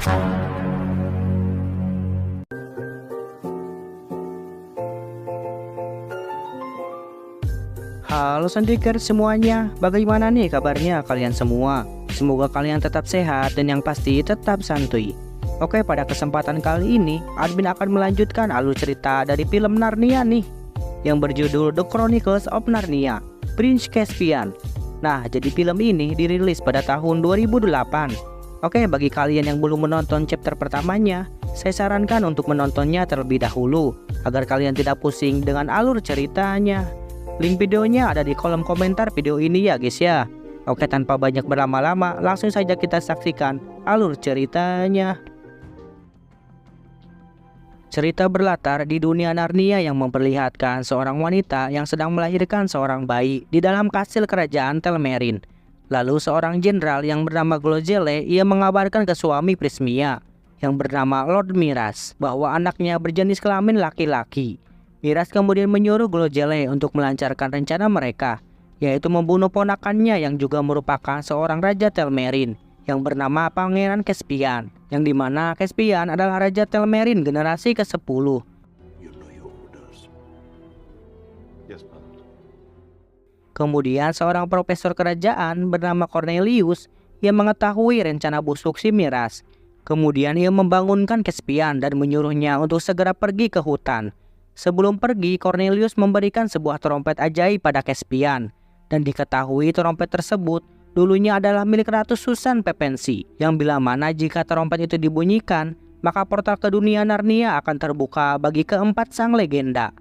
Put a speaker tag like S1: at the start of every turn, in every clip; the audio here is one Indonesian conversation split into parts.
S1: Halo Sandikers semuanya, bagaimana nih kabarnya kalian semua? Semoga kalian tetap sehat dan yang pasti tetap santuy. Oke, pada kesempatan kali ini, admin akan melanjutkan alur cerita dari film Narnia nih, yang berjudul The Chronicles of Narnia, Prince Caspian. Nah, jadi film ini dirilis pada tahun 2008. Oke, bagi kalian yang belum menonton chapter pertamanya, saya sarankan untuk menontonnya terlebih dahulu, agar kalian tidak pusing dengan alur ceritanya. Link videonya ada di kolom komentar video ini ya guys ya. Oke, tanpa banyak berlama-lama, langsung saja kita saksikan alur ceritanya. Cerita berlatar di dunia Narnia yang memperlihatkan seorang wanita yang sedang melahirkan seorang bayi di dalam kastil kerajaan Telmerin. Lalu seorang jenderal yang bernama Glojele, ia mengabarkan ke suami Prismia yang bernama Lord Miras bahwa anaknya berjenis kelamin laki-laki. Miras kemudian menyuruh Glojele untuk melancarkan rencana mereka, yaitu membunuh ponakannya yang juga merupakan seorang raja Telmerin yang bernama Pangeran Caspian, yang dimana Caspian adalah raja Telmerin generasi ke-10. Kemudian seorang profesor kerajaan bernama Cornelius yang mengetahui rencana busuk si Miras. Kemudian ia membangunkan Caspian dan menyuruhnya untuk segera pergi ke hutan. Sebelum pergi, Cornelius memberikan sebuah trompet ajaib pada Caspian, dan diketahui trompet tersebut dulunya adalah milik Ratu Susan Pepensi, yang bila mana jika trompet itu dibunyikan, maka portal ke dunia Narnia akan terbuka bagi keempat sang legenda.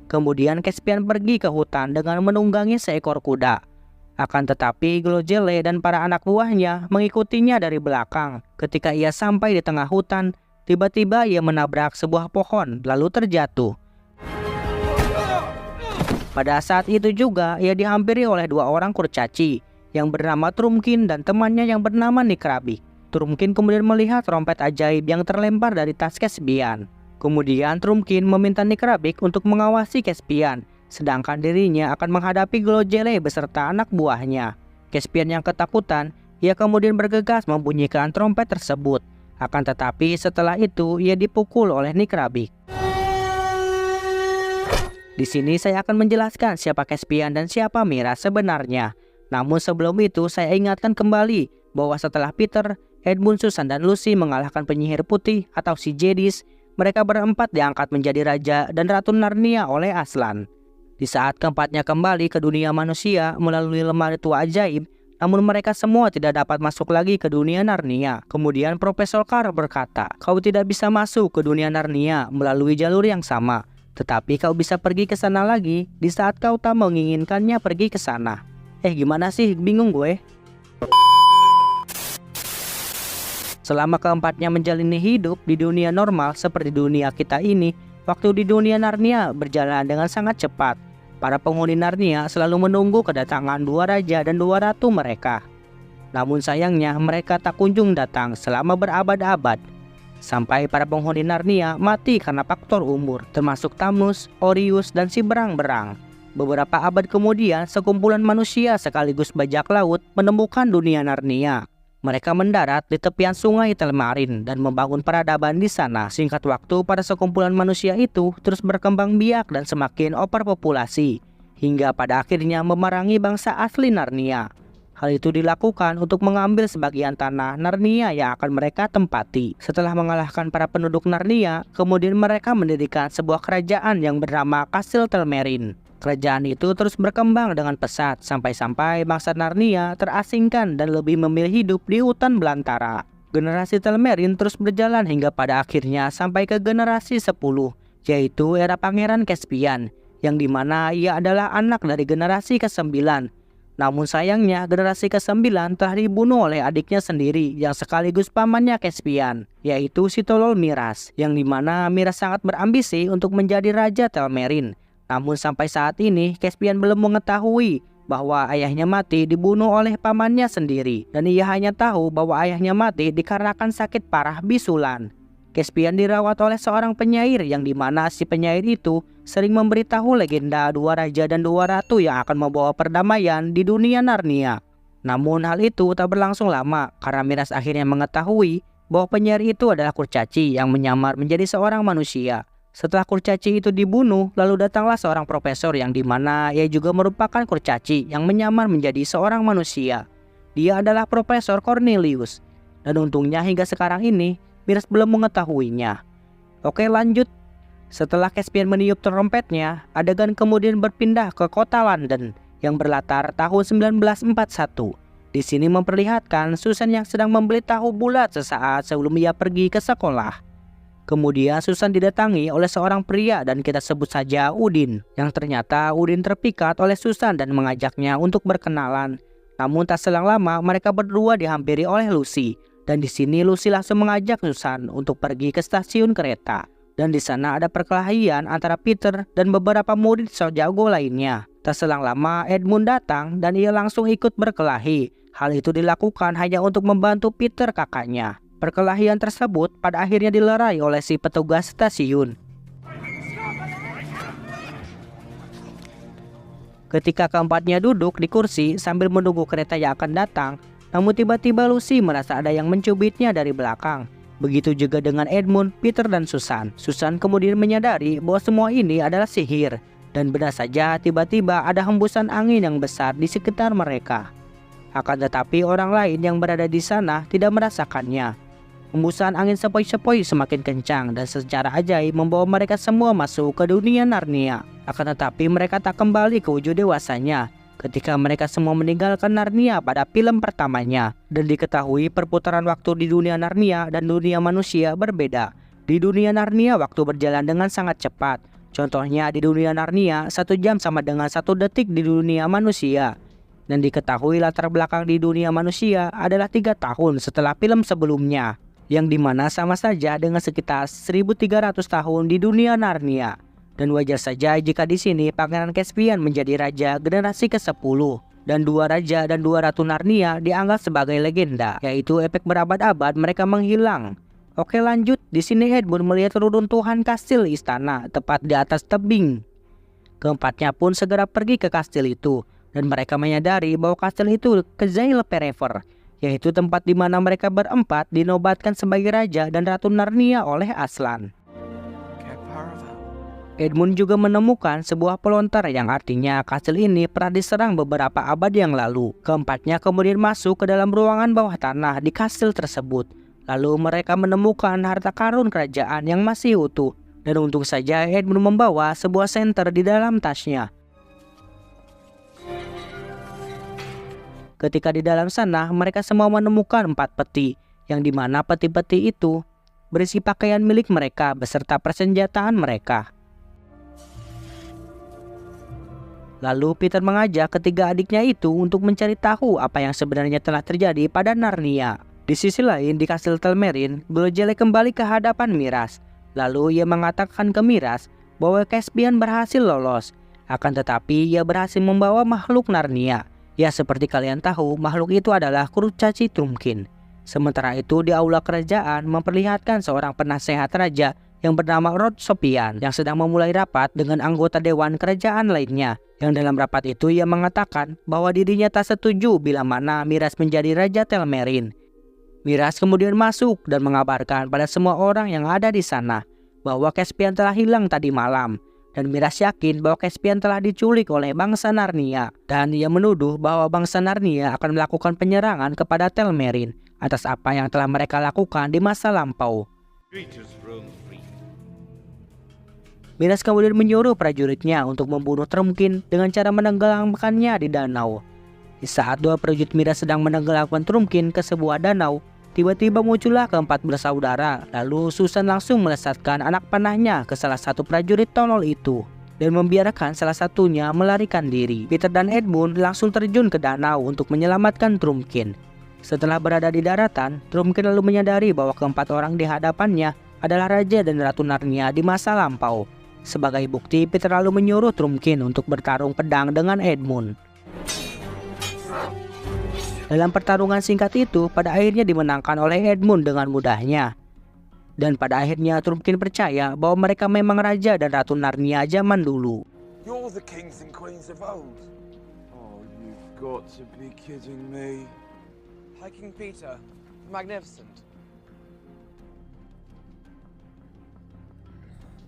S1: Kemudian Caspian pergi ke hutan dengan menunggangi seekor kuda. Akan tetapi Glojele dan para anak buahnya mengikutinya dari belakang. Ketika ia sampai di tengah hutan, tiba-tiba ia menabrak sebuah pohon lalu terjatuh. Pada saat itu juga ia dihampiri oleh dua orang kurcaci yang bernama Trumpkin dan temannya yang bernama Nikrabik. Trumpkin kemudian melihat trompet ajaib yang terlempar dari tas Caspian. Kemudian Trumpkin meminta Nikrabik untuk mengawasi Caspian, sedangkan dirinya akan menghadapi Glojele beserta anak buahnya. Caspian yang ketakutan, ia kemudian bergegas membunyikan trompet tersebut. Akan tetapi setelah itu ia dipukul oleh Nikrabik. Di sini saya akan menjelaskan siapa Caspian dan siapa Miras sebenarnya. Namun sebelum itu saya ingatkan kembali bahwa setelah Peter, Edmund, Susan dan Lucy mengalahkan penyihir putih atau si Jedis, mereka berempat diangkat menjadi raja dan ratu Narnia oleh Aslan. Di saat keempatnya kembali ke dunia manusia melalui lemari tua ajaib, namun mereka semua tidak dapat masuk lagi ke dunia Narnia. Kemudian Profesor Carr berkata, kau tidak bisa masuk ke dunia Narnia melalui jalur yang sama, tetapi kau bisa pergi ke sana lagi di saat kau tak menginginkannya pergi ke sana. Gimana sih? Bingung gue. Selama keempatnya menjalani hidup di dunia normal seperti dunia kita ini, waktu di dunia Narnia berjalan dengan sangat cepat. Para penghuni Narnia selalu menunggu kedatangan dua raja dan dua ratu mereka. Namun sayangnya mereka tak kunjung datang selama berabad-abad. Sampai para penghuni Narnia mati karena faktor umur, termasuk Thamus, Orius, dan si berang-berang. Beberapa abad kemudian, sekumpulan manusia sekaligus bajak laut menemukan dunia Narnia. Mereka mendarat di tepian sungai Telmarin dan membangun peradaban di sana. Singkat waktu, pada sekumpulan manusia itu terus berkembang biak dan semakin overpopulasi, hingga pada akhirnya memerangi bangsa asli Narnia. Hal itu dilakukan untuk mengambil sebagian tanah Narnia yang akan mereka tempati. Setelah mengalahkan para penduduk Narnia, kemudian mereka mendirikan sebuah kerajaan yang bernama Kastil Telmerin. Kerajaan itu terus berkembang dengan pesat sampai-sampai bangsa Narnia terasingkan dan lebih memilih hidup di hutan belantara. Generasi Telmerin terus berjalan hingga pada akhirnya sampai ke generasi 10, yaitu era Pangeran Caspian, yang dimana ia adalah anak dari generasi ke-9. Namun sayangnya generasi ke-9 telah dibunuh oleh adiknya sendiri yang sekaligus pamannya Caspian, yaitu si tolol Miras, yang dimana Miras sangat berambisi untuk menjadi Raja Telmerin. Namun sampai saat ini Caspian belum mengetahui bahwa ayahnya mati dibunuh oleh pamannya sendiri, dan ia hanya tahu bahwa ayahnya mati dikarenakan sakit parah bisulan. Caspian dirawat oleh seorang penyair yang dimana si penyair itu sering memberitahu legenda dua raja dan dua ratu yang akan membawa perdamaian di dunia Narnia. Namun hal itu tak berlangsung lama karena Miras akhirnya mengetahui bahwa penyihir itu adalah kurcaci yang menyamar menjadi seorang manusia. Setelah kurcaci itu dibunuh, lalu datanglah seorang profesor yang dimana ia juga merupakan kurcaci yang menyamar menjadi seorang manusia. Dia adalah Profesor Cornelius. Dan untungnya hingga sekarang ini Miras belum mengetahuinya. Oke, lanjut. Setelah Caspian meniup trompetnya, adegan kemudian berpindah ke kota London yang berlatar tahun 1941. Di sini memperlihatkan Susan yang sedang membeli tahu bulat sesaat sebelum ia pergi ke sekolah. Kemudian Susan didatangi oleh seorang pria dan kita sebut saja Udin, yang ternyata Udin terpikat oleh Susan dan mengajaknya untuk berkenalan. Namun tak selang lama mereka berdua dihampiri oleh Lucy, dan di sini Lucy langsung mengajak Susan untuk pergi ke stasiun kereta. Dan di sana ada perkelahian antara Peter dan beberapa murid Sojago lainnya. Tak selang lama Edmund datang dan ia langsung ikut berkelahi. Hal itu dilakukan hanya untuk membantu Peter kakaknya. Perkelahian tersebut pada akhirnya dilerai oleh si petugas stasiun. Ketika keempatnya duduk di kursi sambil menunggu kereta yang akan datang, namun tiba-tiba Lucy merasa ada yang mencubitnya dari belakang. Begitu juga dengan Edmund, Peter, dan Susan. Susan kemudian menyadari bahwa semua ini adalah sihir. Dan benar saja tiba-tiba ada hembusan angin yang besar di sekitar mereka. Akan tetapi orang lain yang berada di sana tidak merasakannya. Hembusan angin sepoi-sepoi semakin kencang dan secara ajaib membawa mereka semua masuk ke dunia Narnia. Akan tetapi mereka tak kembali ke wujud dewasanya ketika mereka semua meninggalkan Narnia pada film pertamanya. Dan diketahui perputaran waktu di dunia Narnia dan dunia manusia berbeda. Di dunia Narnia waktu berjalan dengan sangat cepat. Contohnya di dunia Narnia 1 jam sama dengan 1 detik di dunia manusia. Dan diketahui latar belakang di dunia manusia adalah 3 tahun setelah film sebelumnya, yang dimana sama saja dengan sekitar 1300 tahun di dunia Narnia. Dan wajar saja jika di sini Pangeran Caspian menjadi raja generasi ke-10 dan 2 raja dan 2 ratu Narnia dianggap sebagai legenda, yaitu efek berabad-abad mereka menghilang. Oke, lanjut. Di sini Edmund melihat reruntuhan kastil istana tepat di atas tebing. Keempatnya pun segera pergi ke kastil itu dan mereka menyadari bahwa kastil itu Kezail Forever, yaitu tempat di mana mereka berempat dinobatkan sebagai raja dan ratu Narnia oleh Aslan. Edmund juga menemukan sebuah pelontar yang artinya kastil ini pernah diserang beberapa abad yang lalu. Keempatnya kemudian masuk ke dalam ruangan bawah tanah di kastil tersebut. Lalu mereka menemukan harta karun kerajaan yang masih utuh. Dan untung saja Edmund membawa sebuah senter di dalam tasnya. Ketika di dalam sana mereka semua menemukan 4 peti, yang dimana peti-peti itu berisi pakaian milik mereka beserta persenjataan mereka. Lalu Peter mengajak ketiga adiknya itu untuk mencari tahu apa yang sebenarnya telah terjadi pada Narnia. Di sisi lain di kastil Telmerin, Glojele kembali ke hadapan Miras. Lalu ia mengatakan ke Miras bahwa Caspian berhasil lolos. Akan tetapi ia berhasil membawa makhluk Narnia. Ya, seperti kalian tahu, makhluk itu adalah kurcaci Trumpkin. Sementara itu di aula kerajaan memperlihatkan seorang penasehat raja yang bernama Rod Sopian yang sedang memulai rapat dengan anggota dewan kerajaan lainnya. Yang dalam rapat itu ia mengatakan bahwa dirinya tak setuju bila mana Miras menjadi Raja Telmerin. Miras kemudian masuk dan mengabarkan pada semua orang yang ada di sana bahwa Caspian telah hilang tadi malam. Dan Miras yakin bahwa Caspian telah diculik oleh bangsa Narnia. Dan ia menuduh bahwa bangsa Narnia akan melakukan penyerangan kepada Telmerin atas apa yang telah mereka lakukan di masa lampau. Miras kemudian menyuruh prajuritnya untuk membunuh Trumpkin dengan cara menenggelamkannya di danau. Di saat 2 prajurit Miras sedang menenggelamkan Trumpkin ke sebuah danau, tiba-tiba muncullah keempat bersaudara. Lalu Susan langsung melesatkan anak panahnya ke salah satu prajurit tolol itu dan membiarkan salah satunya melarikan diri. Peter dan Edmund langsung terjun ke danau untuk menyelamatkan Trumpkin. Setelah berada di daratan, Trumpkin lalu menyadari bahwa keempat orang di hadapannya adalah raja dan ratu Narnia di masa lampau. Sebagai bukti, Peter lalu menyuruh Trumpkin untuk bertarung pedang dengan Edmund. Dalam pertarungan singkat itu, pada akhirnya dimenangkan oleh Edmund dengan mudahnya. Dan pada akhirnya Trumpkin percaya bahwa mereka memang raja dan ratu Narnia zaman dulu.
S2: got to be kidding me.
S3: Hi, King Peter. Magnificent.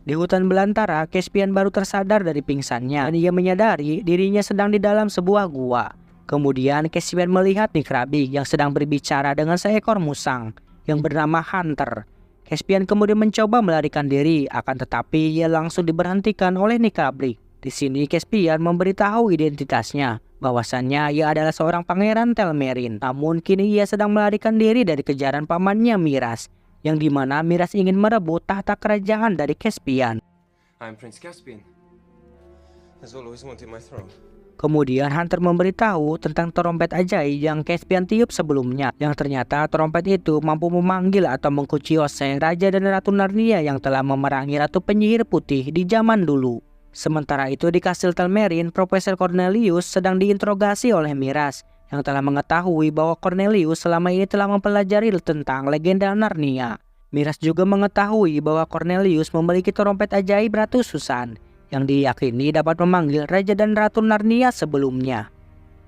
S1: Di hutan belantara, Caspian baru tersadar dari pingsannya dan ia menyadari dirinya sedang di dalam sebuah gua. Kemudian Caspian melihat Nikrabi yang sedang berbicara dengan seekor musang yang bernama Hunter. Caspian kemudian mencoba melarikan diri, akan tetapi ia langsung diberhentikan oleh Nikrabi. Di sini Caspian memberitahu identitasnya, bahwasannya ia adalah seorang pangeran Telmerin. Namun kini ia sedang melarikan diri dari kejaran pamannya Miras, yang dimana Miras ingin merebut tahta kerajaan dari Caspian.
S4: I'm Prince Caspian. Has always wanted my throne.
S1: Kemudian Hunter memberitahu tentang trompet ajaib yang Caspian tiup sebelumnya, yang ternyata trompet itu mampu memanggil atau mengkuciose Raja dan Ratu Narnia yang telah memerangi Ratu Penyihir Putih di zaman dulu. Sementara itu di Kastil Telmerin, Profesor Cornelius sedang diinterogasi oleh Miras, yang telah mengetahui bahwa Cornelius selama ini telah mempelajari tentang legenda Narnia. Miras juga mengetahui bahwa Cornelius memiliki trompet ajaib Ratu Susan, yang diyakini dapat memanggil Raja dan Ratu Narnia sebelumnya.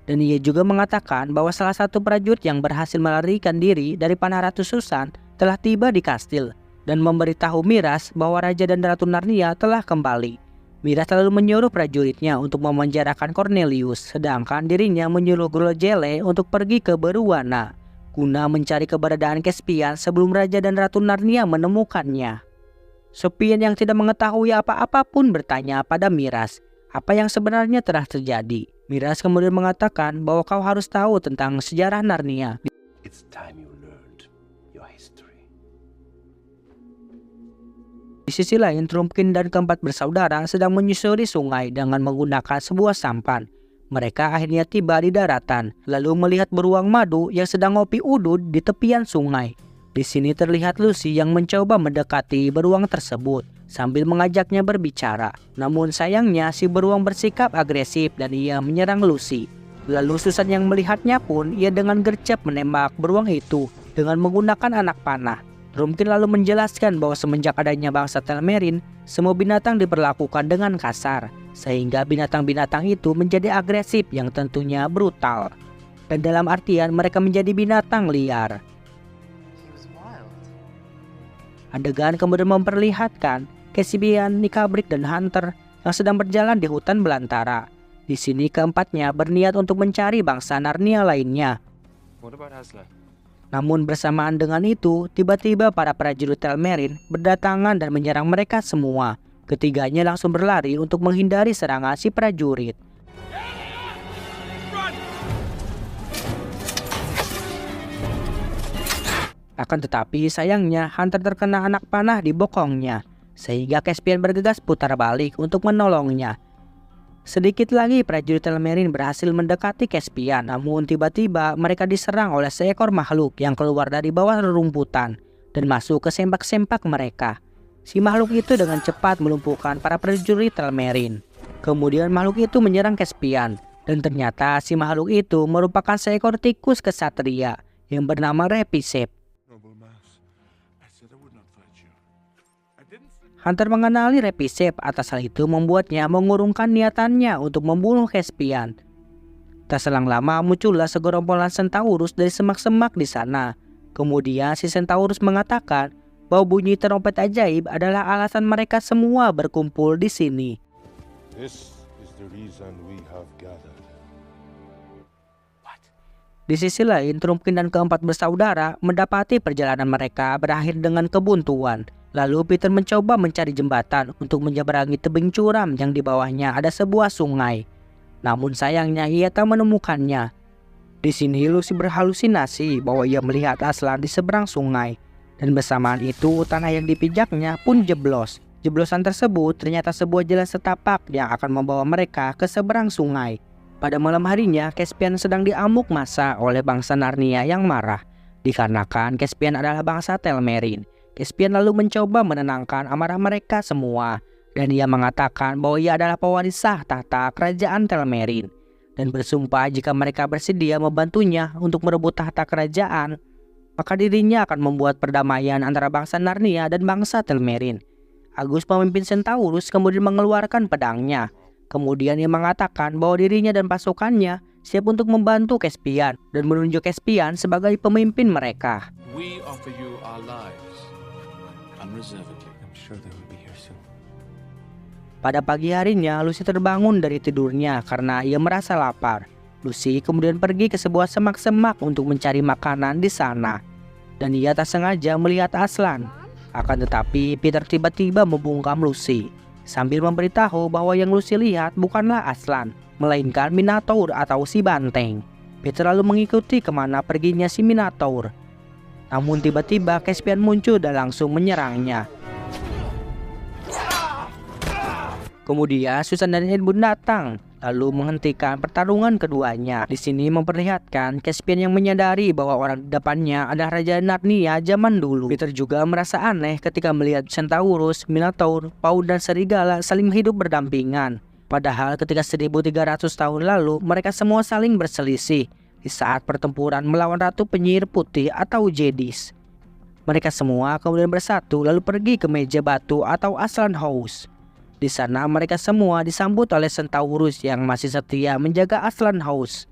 S1: Dan ia juga mengatakan bahwa salah satu prajurit yang berhasil melarikan diri dari panah Ratu Susan telah tiba di kastil, dan memberitahu Miras bahwa Raja dan Ratu Narnia telah kembali. Miras lalu menyuruh prajuritnya untuk memenjarakan Cornelius, sedangkan dirinya menyuruh Grojele untuk pergi ke Beruana guna mencari keberadaan Caspian sebelum Raja dan Ratu Narnia menemukannya. Caspian yang tidak mengetahui apa-apa pun bertanya pada Miras apa yang sebenarnya telah terjadi. Miras kemudian mengatakan bahwa kau harus tahu tentang sejarah Narnia.
S2: It's time you learned your history.
S1: Di sisi lain, Trumpkin dan keempat bersaudara sedang menyusuri sungai dengan menggunakan sebuah sampan. Mereka akhirnya tiba di daratan, lalu melihat beruang madu yang sedang ngopi udud di tepian sungai. Di sini terlihat Lucy yang mencoba mendekati beruang tersebut sambil mengajaknya berbicara. Namun sayangnya si beruang bersikap agresif dan ia menyerang Lucy. Lalu Susan yang melihatnya pun, ia dengan gercep menembak beruang itu dengan menggunakan anak panah. Trumpkin lalu menjelaskan bahwa semenjak adanya bangsa Telmerin, semua binatang diperlakukan dengan kasar, sehingga binatang-binatang itu menjadi agresif yang tentunya brutal. Dan dalam artian mereka menjadi binatang liar. Adegan kemudian memperlihatkan Caspian, Nikabrik, dan Hunter yang sedang berjalan di hutan belantara. Di sini keempatnya berniat untuk mencari bangsa Narnia lainnya.
S4: What about Aslan?
S1: Namun bersamaan dengan itu, tiba-tiba para prajurit Telmerin berdatangan dan menyerang mereka semua. Ketiganya langsung berlari untuk menghindari serangan si prajurit. Akan tetapi sayangnya Hunter terkena anak panah di bokongnya, sehingga Caspian bergegas putar balik untuk menolongnya. Sedikit lagi prajurit Telmerin berhasil mendekati Caspian, namun tiba-tiba mereka diserang oleh seekor makhluk yang keluar dari bawah rerumputan dan masuk ke sempak-sempak mereka. Si makhluk itu dengan cepat melumpuhkan para prajurit Telmerin. Kemudian makhluk itu menyerang Caspian, dan ternyata si makhluk itu merupakan seekor tikus kesatria yang bernama Repisep. Hunter mengenali Repisep, atas hal itu membuatnya mengurungkan niatannya untuk membunuh Caspian. Tak selang lama muncullah segerombolan Centaurus dari semak-semak di sana. Kemudian si Centaurus mengatakan bahwa bunyi trompet ajaib adalah alasan mereka semua berkumpul di sini.
S2: This is the reason we have gathered.
S1: Di sisi lain, Trumpkin dan keempat bersaudara mendapati perjalanan mereka berakhir dengan kebuntuan. Lalu Peter mencoba mencari jembatan untuk menyeberangi tebing curam yang di bawahnya ada sebuah sungai. Namun sayangnya ia tak menemukannya. Di sini Lucy berhalusinasi bahwa ia melihat Aslan di seberang sungai. Dan bersamaan itu tanah yang dipijaknya pun jeblos. Jeblosan tersebut ternyata sebuah jalan setapak yang akan membawa mereka ke seberang sungai. Pada malam harinya, Caspian sedang diamuk massa oleh bangsa Narnia yang marah. Dikarenakan Caspian adalah bangsa Telmerin. Caspian lalu mencoba menenangkan amarah mereka semua, dan ia mengatakan bahwa ia adalah pewaris sah tahta kerajaan Telmerin, dan bersumpah jika mereka bersedia membantunya untuk merebut tahta kerajaan, maka dirinya akan membuat perdamaian antara bangsa Narnia dan bangsa Telmerin. Agus, pemimpin Centaurus, kemudian mengeluarkan pedangnya. Kemudian ia mengatakan bahwa dirinya dan pasukannya siap untuk membantu Caspian dan menunjuk Caspian sebagai pemimpin mereka.
S5: We offer you our lives unreservedly.
S4: I'm sure they will be here soon.
S1: Pada pagi harinya, Lucy terbangun dari tidurnya karena ia merasa lapar. Lucy kemudian pergi ke sebuah semak-semak untuk mencari makanan di sana. Dan ia tak sengaja melihat Aslan. Akan tetapi, Peter tiba-tiba membungkam Lucy sambil memberitahu bahwa yang Lucy lihat bukanlah Aslan, melainkan Minotaur atau si banteng. Peter lalu mengikuti kemana perginya si Minotaur. Namun tiba-tiba Caspian muncul dan langsung menyerangnya. Kemudian Susan dan Edmund datang, lalu menghentikan pertarungan keduanya. Di sini memperlihatkan Caspian yang menyadari bahwa orang di depannya adalah Raja Narnia zaman dulu. Peter juga merasa aneh ketika melihat Centaurus, Minotaur, paus dan serigala saling hidup berdampingan. Padahal ketika 1300 tahun lalu mereka semua saling berselisih di saat pertempuran melawan Ratu Penyihir Putih atau Jedis. Mereka semua kemudian bersatu lalu pergi ke meja batu atau Aslan House. Di sana mereka semua disambut oleh Centaurus yang masih setia menjaga Aslan House.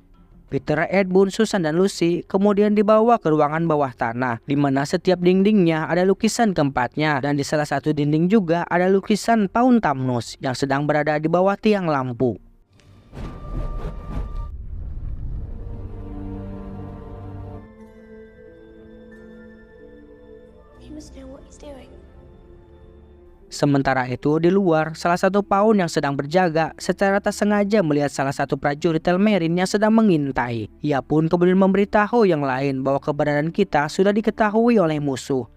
S1: Peter, Edmund, Susan, dan Lucy kemudian dibawa ke ruangan bawah tanah, di mana setiap dindingnya ada lukisan keempatnya, dan di salah satu dinding juga ada lukisan Paun Tamnus yang sedang berada di bawah tiang lampu.
S6: He must know what he's doing.
S1: Sementara itu di luar, salah satu paun yang sedang berjaga secara tak sengaja melihat salah satu prajurit Telmerin yang sedang mengintai. Ia pun kemudian memberitahu yang lain bahwa keberadaan kita sudah diketahui oleh musuh.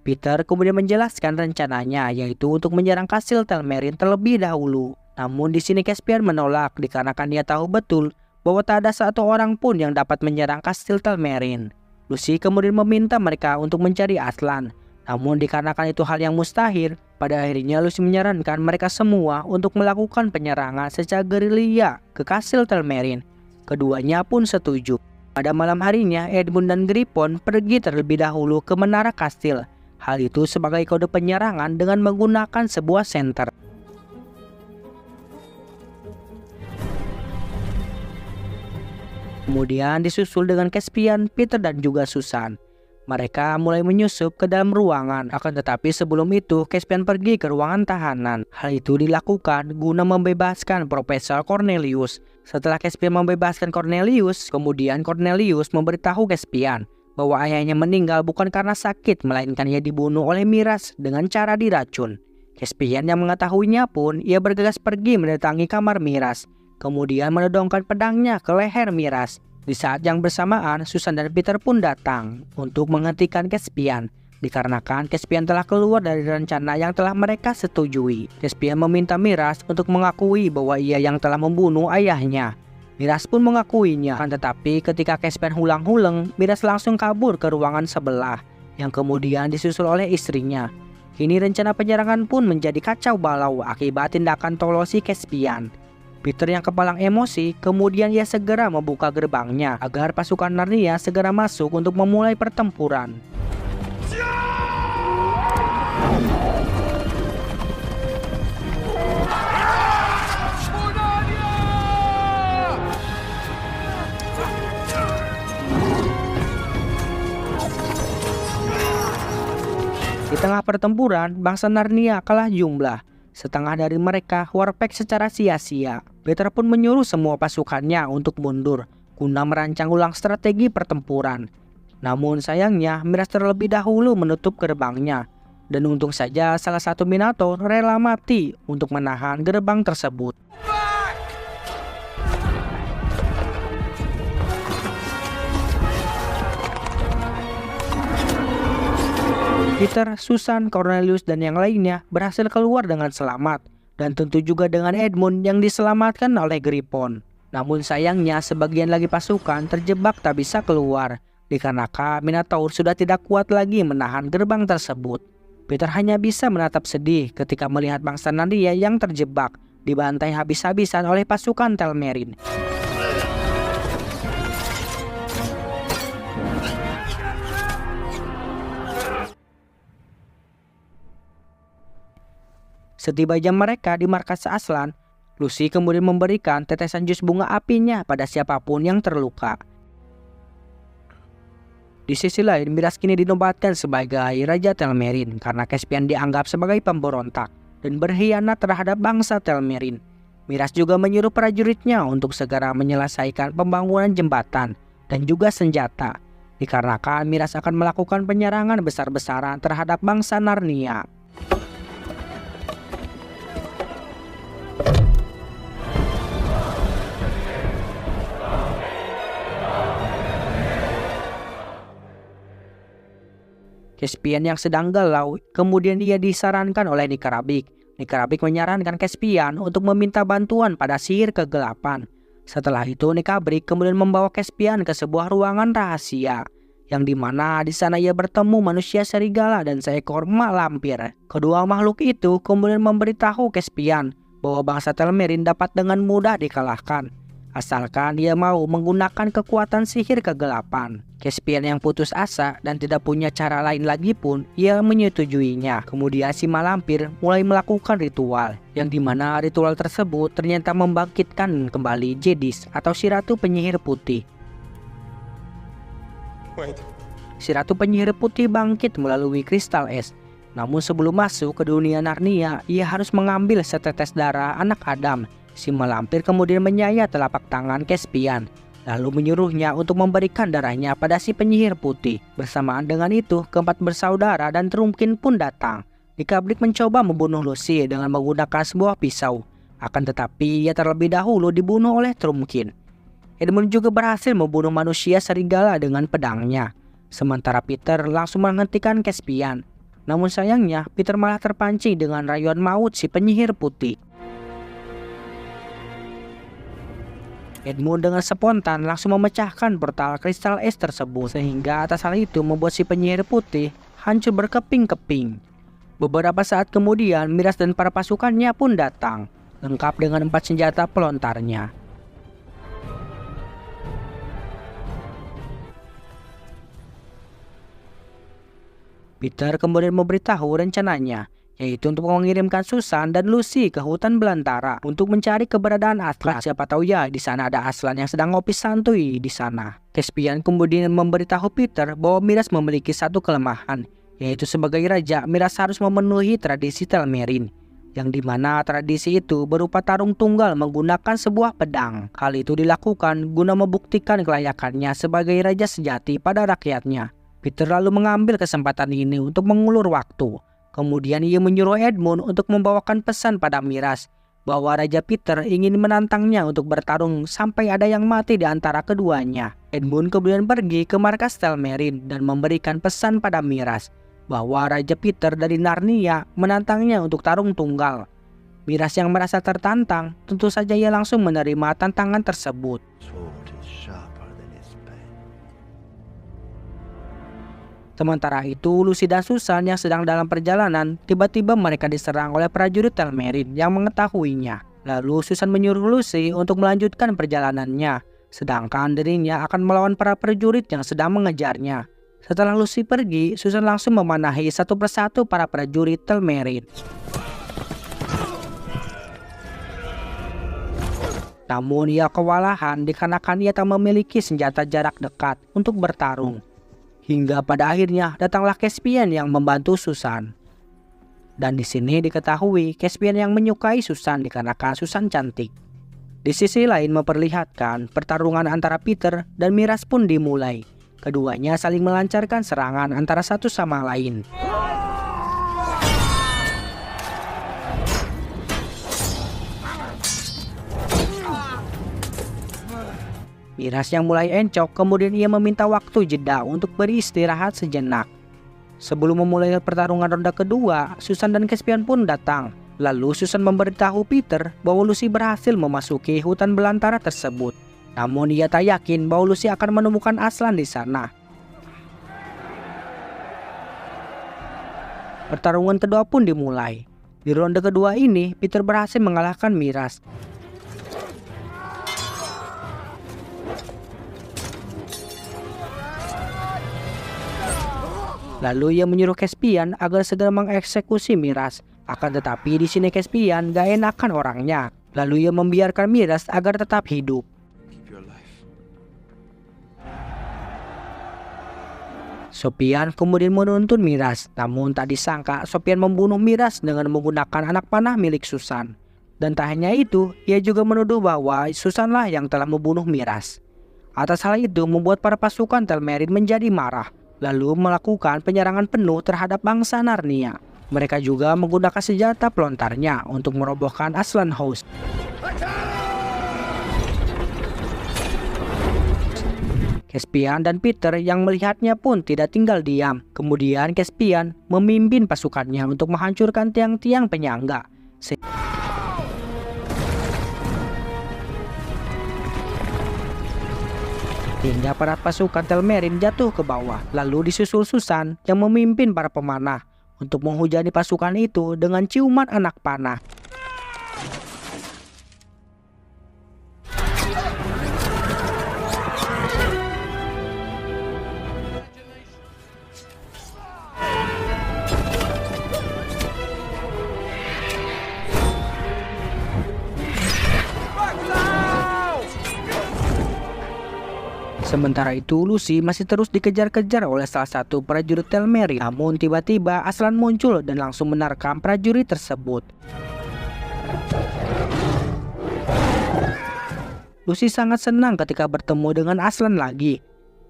S1: Peter kemudian menjelaskan rencananya, yaitu untuk menyerang kastil Telmerin terlebih dahulu. Namun di sini Caspian menolak dikarenakan dia tahu betul bahwa tak ada satu orang pun yang dapat menyerang kastil Telmerin. Lucy kemudian meminta mereka untuk mencari Aslan. Namun dikarenakan itu hal yang mustahil, pada akhirnya Lucy menyarankan mereka semua untuk melakukan penyerangan secara gerilya ke kastil Telmerin. Keduanya pun setuju. Pada malam harinya, Edmund dan Griffon pergi terlebih dahulu ke menara kastil. Hal itu sebagai kode penyerangan dengan menggunakan sebuah senter. Kemudian disusul dengan Caspian, Peter dan juga Susan. Mereka mulai menyusup ke dalam ruangan, akan tetapi sebelum itu Caspian pergi ke ruangan tahanan. Hal itu dilakukan guna membebaskan Profesor Cornelius. Setelah Caspian membebaskan Cornelius, kemudian Cornelius memberitahu Caspian bahwa ayahnya meninggal bukan karena sakit, melainkan ia dibunuh oleh Miras dengan cara diracun. Caspian yang mengetahuinya pun, ia bergegas pergi mendatangi kamar Miras, kemudian menodongkan pedangnya ke leher Miras. Di saat yang bersamaan, Susan dan Peter pun datang untuk menghentikan Caspian, dikarenakan Caspian telah keluar dari rencana yang telah mereka setujui. Caspian meminta Miras untuk mengakui bahwa ia yang telah membunuh ayahnya. Miras pun mengakuinya, tetapi ketika Caspian hulang-hulang, Miras langsung kabur ke ruangan sebelah, yang kemudian disusul oleh istrinya. Kini rencana penyerangan pun menjadi kacau balau akibat tindakan tolosi Caspian. Peter yang kepalang emosi, kemudian ia segera membuka gerbangnya agar pasukan Narnia segera masuk untuk memulai pertempuran. Di tengah pertempuran, bangsa Narnia kalah jumlah. Setengah dari mereka warpek secara sia-sia. Peter pun menyuruh semua pasukannya untuk mundur guna merancang ulang strategi pertempuran. Namun sayangnya Miras terlebih dahulu menutup gerbangnya. Dan untung saja salah satu Minotaur rela mati untuk menahan gerbang tersebut. Peter, Susan, Cornelius, dan yang lainnya berhasil keluar dengan selamat. Dan tentu juga dengan Edmund yang diselamatkan oleh Griffon. Namun sayangnya sebagian lagi pasukan terjebak tak bisa keluar, dikarenakan Minotaur sudah tidak kuat lagi menahan gerbang tersebut. Peter hanya bisa menatap sedih ketika melihat bangsa Narnia yang terjebak, dibantai habis-habisan oleh pasukan Telmerin. Setibanya mereka di markas Aslan, Lucy kemudian memberikan tetesan jus bunga apinya pada siapapun yang terluka. Di sisi lain, Miras kini dinobatkan sebagai Raja Telmerin karena Caspian dianggap sebagai pemberontak dan berkhianat terhadap bangsa Telmerin. Miras juga menyuruh prajuritnya untuk segera menyelesaikan pembangunan jembatan dan juga senjata, dikarenakan Miras akan melakukan penyerangan besar-besaran terhadap bangsa Narnia. Caspian yang sedang galau, kemudian ia disarankan oleh Nikarabik. Nikarabik menyarankan Caspian untuk meminta bantuan pada sihir kegelapan. Setelah itu Nikarabik kemudian membawa Caspian ke sebuah ruangan rahasia, yang dimana di sana ia bertemu manusia serigala dan seekor mak lampir. Kedua makhluk itu kemudian memberitahu Caspian bahwa bangsa Telmerin dapat dengan mudah dikalahkan, asalkan dia mau menggunakan kekuatan sihir kegelapan. Caspian yang putus asa dan tidak punya cara lain lagi pun, ia menyetujuinya. Kemudian si malampir mulai melakukan ritual, yang dimana ritual tersebut ternyata membangkitkan kembali Jedis atau si Ratu Penyihir Putih.
S4: Wait.
S1: Si Ratu Penyihir Putih bangkit melalui kristal es. Namun sebelum masuk ke dunia Narnia, ia harus mengambil setetes darah anak Adam. Si malampir kemudian menyayat telapak tangan Caspian, lalu menyuruhnya untuk memberikan darahnya pada si penyihir putih. Bersamaan dengan itu, keempat bersaudara dan Trumpkin pun datang. Nikarabik mencoba membunuh Lucy dengan menggunakan sebuah pisau. Akan tetapi, ia terlebih dahulu dibunuh oleh Trumpkin. Edmund juga berhasil membunuh manusia serigala dengan pedangnya. Sementara Peter langsung menghentikan Caspian. Namun sayangnya, Peter malah terpancing dengan rayuan maut si penyihir putih. Edmund dengan spontan langsung memecahkan portal kristal es tersebut, sehingga atas hal itu membuat si penyihir putih hancur berkeping-keping. Beberapa saat kemudian, Miras dan para pasukannya pun datang, lengkap dengan 4 senjata pelontarnya. Peter kemudian memberitahu rencananya, yaitu untuk mengirimkan Susan dan Lucy ke hutan belantara untuk mencari keberadaan Aslan. Siapa tahu ya di sana ada Aslan yang sedang ngopi santuy di sana. Caspian kemudian memberitahu Peter bahwa Miras memiliki satu kelemahan, yaitu sebagai raja Miras harus memenuhi tradisi Telmerin, yang dimana tradisi itu berupa tarung tunggal menggunakan sebuah pedang. Hal itu dilakukan guna membuktikan kelayakannya sebagai raja sejati pada rakyatnya. Peter lalu mengambil kesempatan ini untuk mengulur waktu. Kemudian ia menyuruh Edmund untuk membawakan pesan pada Miras bahwa Raja Peter ingin menantangnya untuk bertarung sampai ada yang mati di antara keduanya. Edmund kemudian pergi ke markas Telmerin dan memberikan pesan pada Miras bahwa Raja Peter dari Narnia menantangnya untuk tarung tunggal. Miras yang merasa tertantang, tentu saja ia langsung menerima tantangan tersebut. Sementara itu, Lucy dan Susan yang sedang dalam perjalanan, tiba-tiba mereka diserang oleh prajurit Telmerin yang mengetahuinya. Lalu Susan menyuruh Lucy untuk melanjutkan perjalanannya, sedangkan dirinya akan melawan para prajurit yang sedang mengejarnya. Setelah Lucy pergi, Susan langsung memanahi satu persatu para prajurit Telmerin. Namun ia kewalahan dikarenakan ia tak memiliki senjata jarak dekat untuk bertarung. Hingga pada akhirnya datanglah Caspian yang membantu Susan. Dan di sini diketahui Caspian yang menyukai Susan dikarenakan Susan cantik. Di sisi lain memperlihatkan pertarungan antara Peter dan Miras pun dimulai. Keduanya saling melancarkan serangan antara satu sama lain. Miras yang mulai encok, kemudian ia meminta waktu jeda untuk beristirahat sejenak. Sebelum memulai pertarungan ronde kedua, Susan dan Caspian pun datang. Lalu Susan memberitahu Peter bahwa Lucy berhasil memasuki hutan belantara tersebut. Namun ia tak yakin bahwa Lucy akan menemukan Aslan di sana. Pertarungan kedua pun dimulai. Di ronde kedua ini, Peter berhasil mengalahkan Miras. Lalu ia menyuruh Caspian agar segera mengeksekusi Miras. Akan tetapi di sini Caspian gak enakan orangnya. Lalu ia membiarkan Miras agar tetap hidup.
S5: Keep you alive.
S1: Sopian kemudian menuntun Miras, namun tak disangka Sopian membunuh Miras dengan menggunakan anak panah milik Susan. Dan tak hanya itu, ia juga menuduh bahwa Susanlah yang telah membunuh Miras. Atas hal itu membuat para pasukan Telmerin menjadi marah, lalu melakukan penyerangan penuh terhadap bangsa Narnia. Mereka juga menggunakan senjata pelontarnya untuk merobohkan Aslan House. Caspian dan Peter yang melihatnya pun tidak tinggal diam. Kemudian Caspian memimpin pasukannya untuk menghancurkan tiang-tiang penyangga. Hingga para pasukan Telmerin jatuh ke bawah. Lalu disusul Susan yang memimpin para pemanah untuk menghujani pasukan itu dengan ciuman anak panah. Sementara itu Lucy masih terus dikejar-kejar oleh salah satu prajurit Telmerin. Namun tiba-tiba Aslan muncul dan langsung menerkam prajurit tersebut. Lucy sangat senang ketika bertemu dengan Aslan lagi.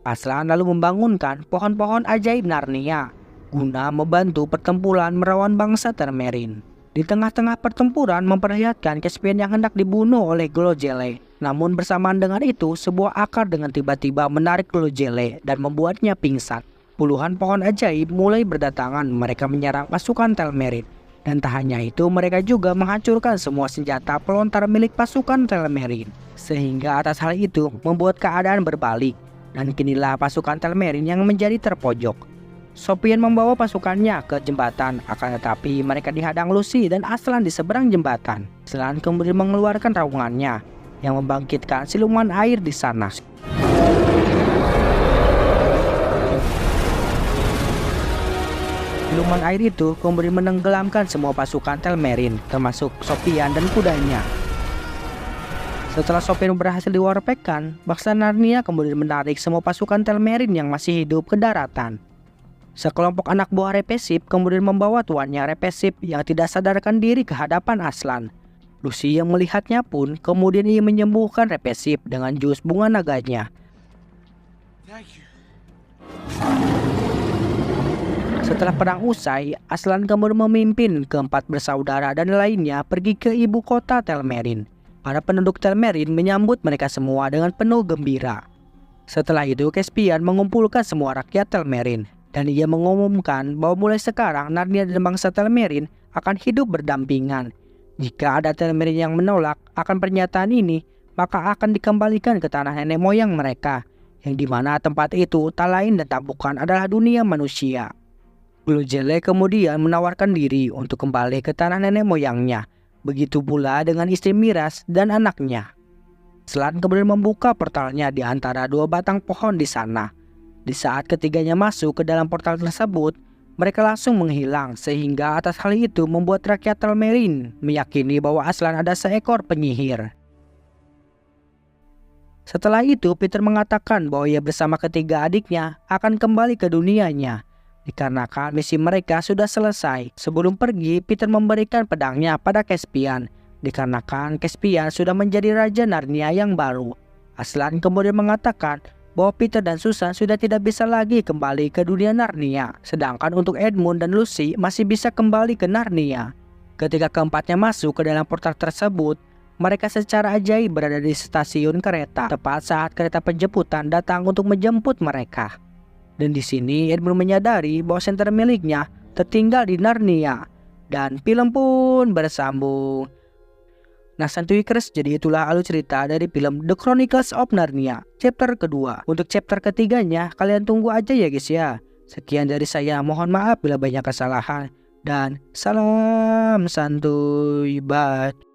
S1: Aslan lalu membangunkan pohon-pohon ajaib Narnia guna membantu pertempuran melawan bangsa Telmerin. Di tengah-tengah pertempuran memperlihatkan Caspian yang hendak dibunuh oleh Glojele. Namun bersamaan dengan itu, sebuah akar dengan tiba-tiba menarik Glojele dan membuatnya pingsan. Puluhan pohon ajaib mulai berdatangan, mereka menyerang pasukan Telmerin. Dan tak hanya itu, mereka juga menghancurkan semua senjata pelontar milik pasukan Telmerin. Sehingga atas hal itu membuat keadaan berbalik. Dan kinilah pasukan Telmerin yang menjadi terpojok. Sopian membawa pasukannya ke jembatan, akan tetapi mereka dihadang Lucy dan Aslan di seberang jembatan. Aslan kemudian mengeluarkan raungannya yang membangkitkan siluman air di sana. Siluman air itu kemudian menenggelamkan semua pasukan Telmerin, termasuk Sopian dan kudanya. Setelah Sopian berhasil diwarpekkan, bangsa Narnia kemudian menarik semua pasukan Telmerin yang masih hidup ke daratan. Sekelompok anak buah Repesip kemudian membawa tuannya Repesip yang tidak sadarkan diri ke hadapan Aslan. Lucy yang melihatnya pun kemudian ia menyembuhkan Repesip dengan jus bunga naganya.
S5: Thank you.
S1: Setelah perang usai, Aslan kemudian memimpin keempat bersaudara dan lainnya pergi ke ibu kota Telmerin. Para penduduk Telmerin menyambut mereka semua dengan penuh gembira. Setelah itu Caspian mengumpulkan semua rakyat Telmerin. Dan ia mengumumkan bahwa mulai sekarang Narnia dan bangsa Telmerin akan hidup berdampingan. Jika ada Telmerin yang menolak akan pernyataan ini, maka akan dikembalikan ke tanah nenek moyang mereka, yang dimana tempat itu tak lain dan tak bukan adalah dunia manusia. Glojele kemudian menawarkan diri untuk kembali ke tanah nenek moyangnya. Begitu pula dengan istri Miras dan anaknya. Aslan kemudian membuka portalnya di antara dua batang pohon di sana. Di saat ketiganya masuk ke dalam portal tersebut, mereka langsung menghilang sehingga atas hal itu membuat rakyat Telmerin meyakini bahwa Aslan ada seekor penyihir. Setelah itu Peter mengatakan bahwa ia bersama ketiga adiknya akan kembali ke dunianya dikarenakan misi mereka sudah selesai. Sebelum pergi, Peter memberikan pedangnya pada Caspian dikarenakan Caspian sudah menjadi Raja Narnia yang baru. Aslan kemudian mengatakan bahwa Peter dan Susan sudah tidak bisa lagi kembali ke dunia Narnia, sedangkan untuk Edmund dan Lucy masih bisa kembali ke Narnia. Ketika keempatnya masuk ke dalam portal tersebut, mereka secara ajaib berada di stasiun kereta, tepat saat kereta penjemputan datang untuk menjemput mereka. Dan di sini Edmund menyadari bahwa senter miliknya tertinggal di Narnia, dan film pun bersambung. Nah Santuikers, jadi itulah alur cerita dari film The Chronicles of Narnia chapter kedua. Untuk chapter ketiganya kalian tunggu aja ya guys ya. Sekian dari saya, mohon maaf bila banyak kesalahan. Dan salam santuy, bye.